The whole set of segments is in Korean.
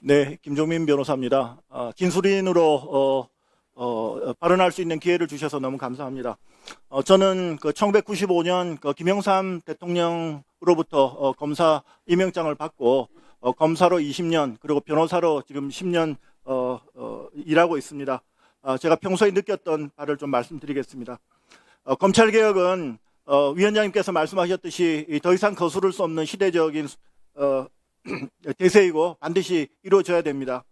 네, 김종민 변호사입니다. 진술인으로 발언할 수 있는 기회를 주셔서 너무 감사합니다. 저는 1995년 김영삼 대통령으로부터 검사 임명장을 받고 검사로 20년 그리고 변호사로 지금 10년 일하고 있습니다. 제가 평소에 느꼈던 바를 좀 말씀드리겠습니다. 검찰개혁은 위원장님께서 말씀하셨듯이 더 이상 거스를 수 없는 시대적인 대세이고 반드시 이루어져야 됩니다.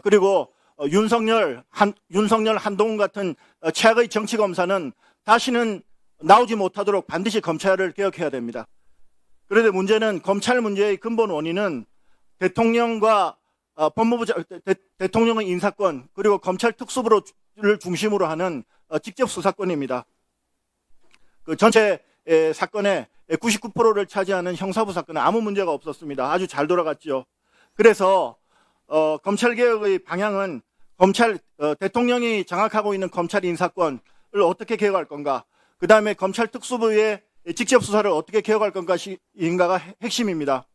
그리고 윤석열, 한동훈 같은 최악의 정치검사는 다시는 나오지 못하도록 반드시 검찰을 개혁해야 됩니다. 그런데 문제는 검찰 문제의 근본 원인은 대통령과 대통령의 인사권 그리고 검찰 특수부를 중심으로 하는 직접 수사권입니다. 그 전체 사건의 99%를 차지하는 형사부 사건은 아무 문제가 없었습니다. 아주 잘 돌아갔죠. 그래서 검찰개혁의 방향은 대통령이 장악하고 있는 검찰 인사권을 어떻게 개혁할 건가, 그 다음에 검찰 특수부의 직접 수사를 어떻게 개혁할 건가인가가 핵심입니다.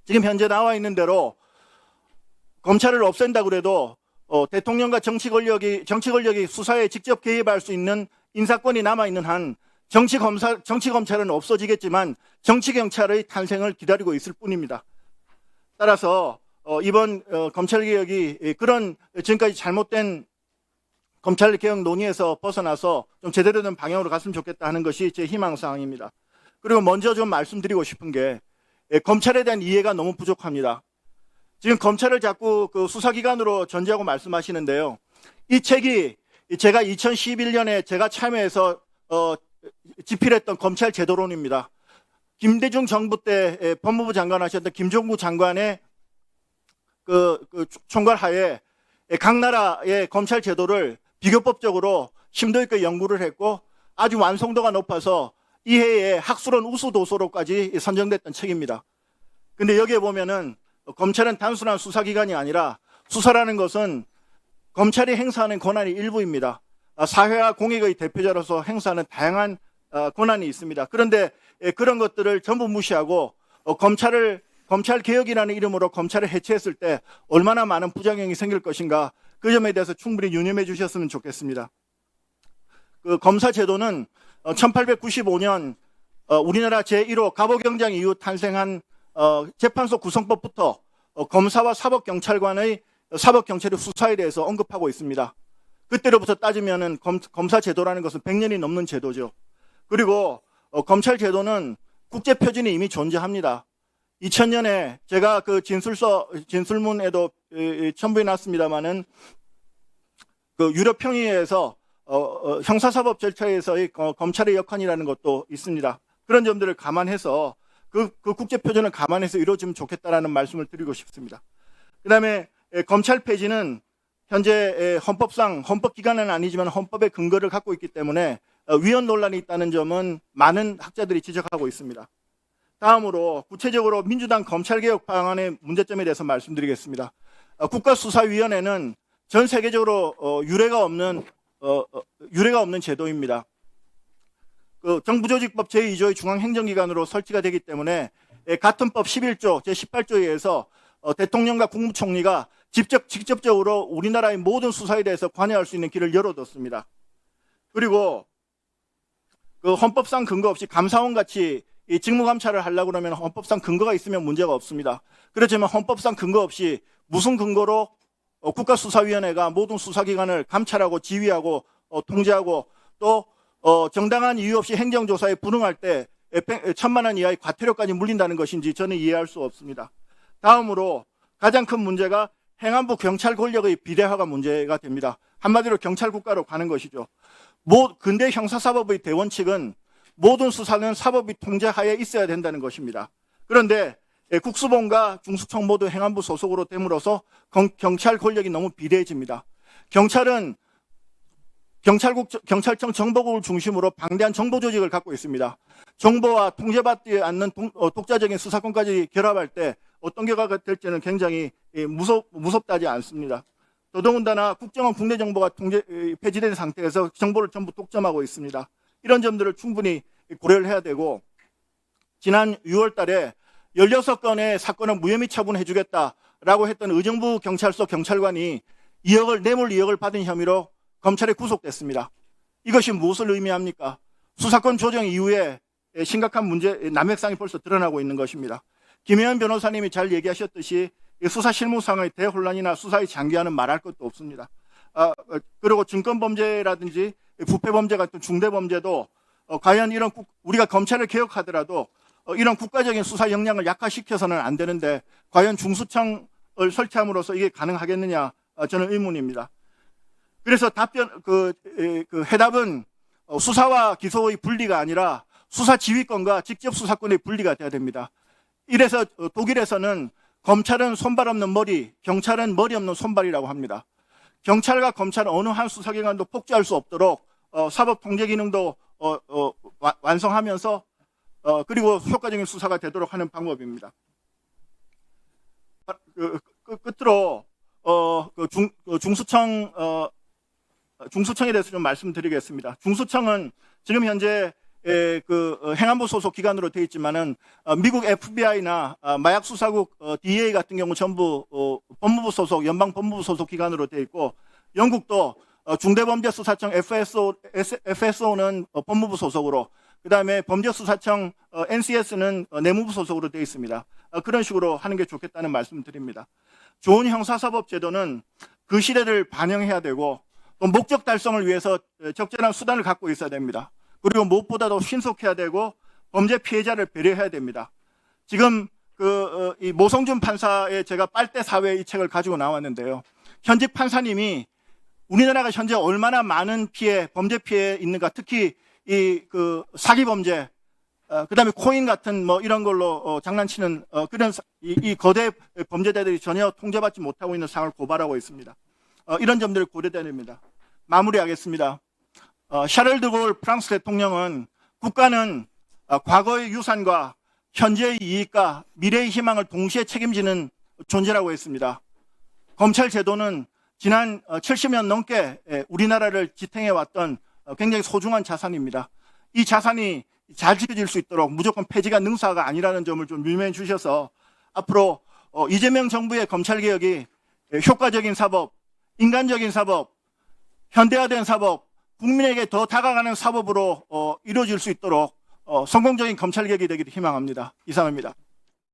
지금 현재 나와 있는 대로 검찰을 없앤다고 그래도 대통령과 정치 권력이 수사에 직접 개입할 수 있는 인사권이 남아있는 한 정치 검찰은 없어지겠지만 정치 경찰의 탄생을 기다리고 있을 뿐입니다. 따라서 이번 검찰개혁이 그런 지금까지 잘못된 검찰개혁 논의에서 벗어나서 좀 제대로 된 방향으로 갔으면 좋겠다 하는 것이 제 희망사항입니다. 그리고 먼저 좀 말씀드리고 싶은 게 검찰에 대한 이해가 너무 부족합니다. 지금 검찰을 자꾸 수사기관으로 전제하고 말씀하시는데요. 이 책이 제가 2011년에 제가 참여해서 집필했던 검찰 제도론입니다. 김대중 정부 때 법무부 장관 하셨던 김종구 장관의 총괄하에 각 나라의 검찰 제도를 비교법적으로 심도 있게 연구를 했고 아주 완성도가 높아서 이해의 학술원 우수 도서로까지 선정됐던 책입니다. 근데 여기에 보면은 검찰은 단순한 수사기관이 아니라 수사라는 것은 검찰이 행사하는 권한의 일부입니다. 사회와 공익의 대표자로서 행사하는 다양한 권한이 있습니다. 그런데 그런 것들을 전부 무시하고 검찰 개혁이라는 이름으로 검찰을 해체했을 때 얼마나 많은 부작용이 생길 것인가, 그 점에 대해서 충분히 유념해 주셨으면 좋겠습니다. 검사 제도는 1895년 우리나라 제1호 갑오경장 이후 탄생한 재판소 구성법부터 검사와 사법경찰관의 사법경찰의 수사에 대해서 언급하고 있습니다. 그때로부터 따지면은 검사 제도라는 것은 100년이 넘는 제도죠. 그리고 검찰 제도는 국제 표준이 이미 존재합니다. 2000년에 제가 진술문에도 첨부해 놨습니다만은 유럽 평의회에서 형사사법 절차에서의 검찰의 역할이라는 것도 있습니다. 그런 점들을 감안해서 그 국제 표준을 감안해서 이루어지면 좋겠다라는 말씀을 드리고 싶습니다. 그다음에 검찰 폐지는 현재 헌법상 헌법기관은 아니지만 헌법의 근거를 갖고 있기 때문에 위헌 논란이 있다는 점은 많은 학자들이 지적하고 있습니다. 다음으로 구체적으로 민주당 검찰개혁 방안의 문제점에 대해서 말씀드리겠습니다. 국가수사위원회는 전 세계적으로 유례가 없는 제도입니다. 정부조직법 제2조의 중앙행정기관으로 설치가 되기 때문에 같은 법 11조 제18조에 의해서 대통령과 국무총리가 직접적으로 우리나라의 모든 수사에 대해서 관여할 수 있는 길을 열어뒀습니다. 그리고 헌법상 근거 없이 감사원 같이 직무감찰을 하려고 그러면 헌법상 근거가 있으면 문제가 없습니다. 그렇지만 헌법상 근거 없이 무슨 근거로 국가수사위원회가 모든 수사기관을 감찰하고 지휘하고 통제하고 또 정당한 이유 없이 행정조사에 불응할 때 1,000만 원 이하의 과태료까지 물린다는 것인지 저는 이해할 수 없습니다. 다음으로 가장 큰 문제가 행안부 경찰 권력의 비례화가 문제가 됩니다. 한마디로 경찰 국가로 가는 것이죠. 근대 형사사법의 대원칙은 모든 수사는 사법의 통제하에 있어야 된다는 것입니다. 그런데 국수본과 중수청 모두 행안부 소속으로 됨으로써 경찰 권력이 너무 비례해집니다. 경찰은 경찰청 정보국을 중심으로 방대한 정보 조직을 갖고 있습니다. 정보와 통제받지 않는 독자적인 수사권까지 결합할 때 어떤 결과가 될지는 굉장히 무섭다지 않습니다. 더더군다나 국정원 국내 정보가 폐지된 상태에서 정보를 전부 독점하고 있습니다. 이런 점들을 충분히 고려를 해야 되고, 지난 6월 달에 16건의 사건을 무혐의 처분해 주겠다라고 라고 했던 의정부 경찰서 경찰관이 뇌물 2억을 받은 혐의로 검찰에 구속됐습니다. 이것이 무엇을 의미합니까? 수사권 조정 이후에 심각한 문제, 남획상이 벌써 드러나고 있는 것입니다. 김혜연 변호사님이 잘 얘기하셨듯이 수사 실무상의 대혼란이나 수사의 장기화는 말할 것도 없습니다. 그리고 증권범죄라든지 부패범죄 같은 중대범죄도 과연 우리가 검찰을 개혁하더라도 이런 국가적인 수사 역량을 약화시켜서는 안 되는데 과연 중수청을 설치함으로써 이게 가능하겠느냐, 저는 의문입니다. 그래서 해답은 수사와 기소의 분리가 아니라 수사 지휘권과 직접 수사권의 분리가 돼야 됩니다. 이래서 독일에서는 검찰은 손발 없는 머리, 경찰은 머리 없는 손발이라고 합니다. 경찰과 검찰은 어느 한 수사기관도 폭주할 수 없도록 사법 통제 기능도 완성하면서 그리고 효과적인 수사가 되도록 하는 방법입니다. 끝으로 중수청에 대해서 좀 말씀드리겠습니다. 중수청은 지금 현재 행안부 소속 기관으로 되어 있지만은 미국 FBI나 마약수사국 DEA 같은 경우 전부 법무부 소속, 연방법무부 소속 기관으로 되어 있고, 영국도 중대범죄수사청 FSO는 법무부 소속으로, 그 다음에 범죄수사청 NCS는 내무부 소속으로 되어 있습니다. 그런 식으로 하는 게 좋겠다는 말씀 드립니다. 좋은 형사사법제도는 그 시대를 반영해야 되고 또 목적 달성을 위해서 적절한 수단을 갖고 있어야 됩니다. 그리고 무엇보다도 신속해야 되고 범죄 피해자를 배려해야 됩니다. 지금 이 모성준 판사의 제가 빨대 사회 이 책을 가지고 나왔는데요. 현직 판사님이 우리나라가 현재 얼마나 많은 범죄 피해 있는가, 특히 사기 범죄, 그다음에 코인 같은 이런 걸로 장난치는 그런 이 거대 범죄자들이 전혀 통제받지 못하고 있는 상황을 고발하고 있습니다. 이런 점들을 고려해야 됩니다. 마무리하겠습니다. 샤를 드골 프랑스 대통령은 국가는 과거의 유산과 현재의 이익과 미래의 희망을 동시에 책임지는 존재라고 했습니다. 검찰 제도는 지난 70년 넘게 우리나라를 지탱해왔던 굉장히 소중한 자산입니다. 이 자산이 잘 지켜질 수 있도록 무조건 폐지가 능사가 아니라는 점을 좀 유념해 주셔서 앞으로 이재명 정부의 검찰개혁이 효과적인 사법, 인간적인 사법, 현대화된 사법, 국민에게 더 다가가는 사법으로 이루어질 수 있도록 성공적인 검찰개혁이 되기를 희망합니다. 이상입니다.